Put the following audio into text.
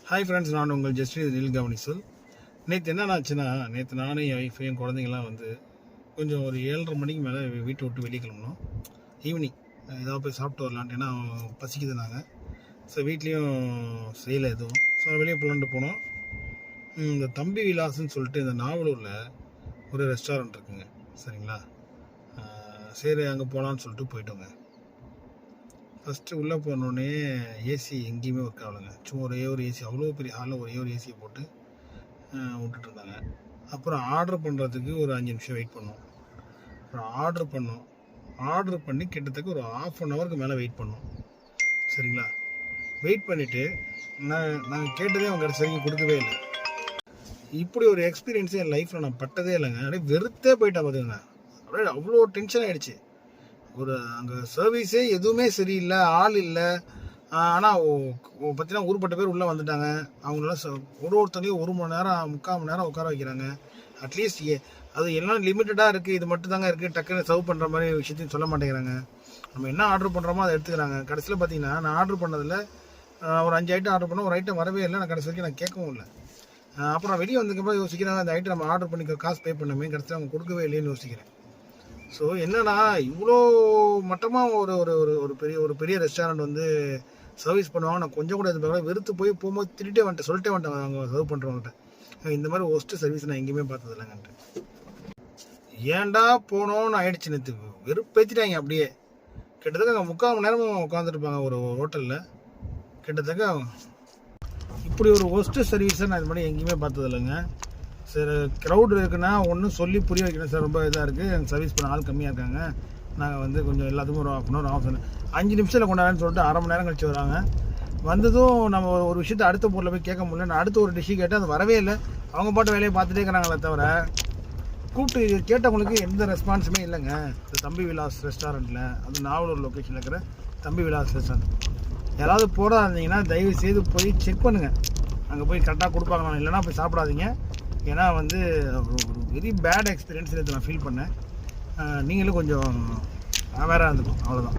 Hi friends, நான் உங்கள் Justin Neil கவனிசல். நேற்று என்ன ஆச்சுன்னா, நேற்று நானும் என் ஒய்ஃப் என் குழந்தைங்களாம் வந்து கொஞ்சம் ஒரு 7:30 மணிக்கு மேலே வீட்டை விட்டு வெளியே கிளம்பணும். ஈவினிங் ஏதாவது போய் சாப்பிட்டு வரலான்ட்டு, ஏன்னா பசிக்குது நாங்கள். ஸோ வீட்லேயும் செய்யலை எதுவும். ஸோ வெளியே போகலான்ட்டு போனோம். இந்த தம்பி விலாஸ்ன்னு சொல்லிட்டு இந்த நாவலூரில் ஒரு ரெஸ்டாரண்ட் இருக்குங்க, சரிங்களா? சரி அங்கே போகலான்னு சொல்லிட்டு போயிட்டோங்க. ஃபஸ்ட்டு உள்ளே போனோடனே ஏசி எங்கேயுமே ஒர்க் ஆகலைங்க. சும்மா ஒரே ஒரு ஏசி, அவ்வளோ பெரிய ஹாலில் ஒரே ஒரு ஏசியை போட்டு விட்டுட்டு இருந்தாங்க. அப்புறம் ஆர்டர் பண்ணுறதுக்கு ஒரு 5 நிமிஷம் வெயிட் பண்ணோம். அப்புறம் ஆர்டர் பண்ணி கிட்டத்தட்ட ஒரு 1/2 ஹவருக்கு மேலே வெயிட் பண்ணோம், சரிங்களா? வெயிட் பண்ணிவிட்டு நாங்கள் கேட்டதே அவங்க கடைசி வரைக்கும் கொடுக்கவே இல்லை. இப்படி ஒரு எக்ஸ்பீரியன்ஸே என் லைஃப்பில் நான் பட்டதே இல்லைங்க. அப்படியே வெறுத்தே போயிட்டேன் பார்த்துங்க. அப்படியே அவ்வளோ டென்ஷன் ஆகிடுச்சு. ஒரு அங்கே சர்வீஸே எதுவுமே சரியில்லை, ஆள் இல்லை. ஆனால் பார்த்தீங்கன்னா ஊருப்பட்ட பேர் உள்ளே வந்துட்டாங்க. அவங்களாம் ஒருத்தரையும் 1 மணி நேரம் 3/4 மணி நேரம் உட்கார வைக்கிறாங்க. அட்லீஸ்ட் அது எல்லாம் லிமிட்டடாக இருக்குது, இது மட்டும் தாங்க இருக்குது, டக்குன்னு சர்வ் பண்ணுற மாதிரி விஷயத்தையும் சொல்ல மாட்டேங்கிறாங்க. நம்ம என்ன ஆர்டர் பண்ணுறோமோ அதை எடுத்துக்கிறாங்க. கடைசியில் பார்த்தீங்கன்னா நான் ஆர்டர் பண்ணதில் ஒரு 5 ஐட்டம் ஆர்டர் பண்ணோம், ஒரு ஐட்டம் வரவே இல்லை. நான் கடைசி வரைக்கும் நான் கேட்கவும் இல்லை. அப்புறம் வெளியே வந்ததுக்கப்புறம் யோசிக்கிறேன், அந்த ஐட்டம் நம்ம ஆர்டர் பண்ணிக்க காசு பே பண்ணமே, கடைசியில் அவங்க கொடுக்கவே இல்லைன்னு யோசிக்கிறேன். ஸோ என்னன்னா, இவ்வளோ மட்டமாக ஒரு பெரிய ரெஸ்டாரண்ட் வந்து சர்வீஸ் பண்ணுவாங்க. நான் கொஞ்சம் கூட எதிர்பார்க்கல. வெறுத்து போகும்போது சொல்லிட்டே வந்துட்டேன் அவங்க சர்வ் பண்ணுறவங்கள்ட்ட, இந்த மாதிரி ஒஸ்ட்டு சர்வீஸ் நான் எங்கேயுமே பார்த்தது இல்லைங்கன்ட்டு. ஏன்டா போனோன்னு ஆயிடுச்சு. நேற்று வெறுப்பேற்றிட்டாங்க அப்படியே. கிட்டத்தட்ட அங்கே 3/4 மணி நேரமும் உட்காந்துருப்பாங்க ஒரு ஹோட்டலில். கிட்டத்தட்ட இப்படி ஒரு ஒஸ்ட்டு சர்வீஸை நான் இது மாதிரி எங்கேயுமே பார்த்தது இல்லைங்க. சரி, க்ரௌட் இருக்குன்னா ஒன்றும் சொல்லி புரிய வைக்கணும் சார், ரொம்ப இதாக இருக்குது, எங்கள் சர்வீஸ் பண்ண ஆள் கம்மியாக இருக்காங்க, நாங்கள் வந்து கொஞ்சம் எல்லாத்துக்கும் ஒரு 1/2 ஹவர் 5 நிமிஷத்தில் கொண்டாடுன்னு சொல்லிட்டு 1/2 மணி நேரம் கழிச்சு வராங்க. வந்ததும் நம்ம ஒரு விஷயத்தை அடுத்த பொருளை போய் கேட்க முடியல. நான் அடுத்த ஒரு டிஷ்ஷு கேட்டேன், அது வரவே இல்லை. அவங்க பாட்டு வேலையை பார்த்துட்டே இருக்கிறாங்களே தவிர கூப்பிட்டு கேட்டவங்களுக்கு எந்த ரெஸ்பான்ஸுமே இல்லைங்க. இந்த தம்பி விலாஸ் ரெஸ்டாரண்ட்டில், அது நாவலூர் லொக்கேஷனில் இருக்கிற தம்பி விலாஸ் ரெஸ்டாரண்ட். யாராவது போகிறா இருந்தீங்கன்னா தயவு செய்து போய் செக் பண்ணுங்கள், அங்கே போய் கரெக்டாக கொடுப்பாங்களா, இல்லைனா போய் சாப்பிடாதீங்க. ஏன்னா வந்து ஒரு வெரி பேட் எக்ஸ்பீரியன்ஸ் நான் ஃபீல் பண்ணேன். நீங்களும் கொஞ்சம் அவேராக இருந்துக்கும், அவ்வளோதான்.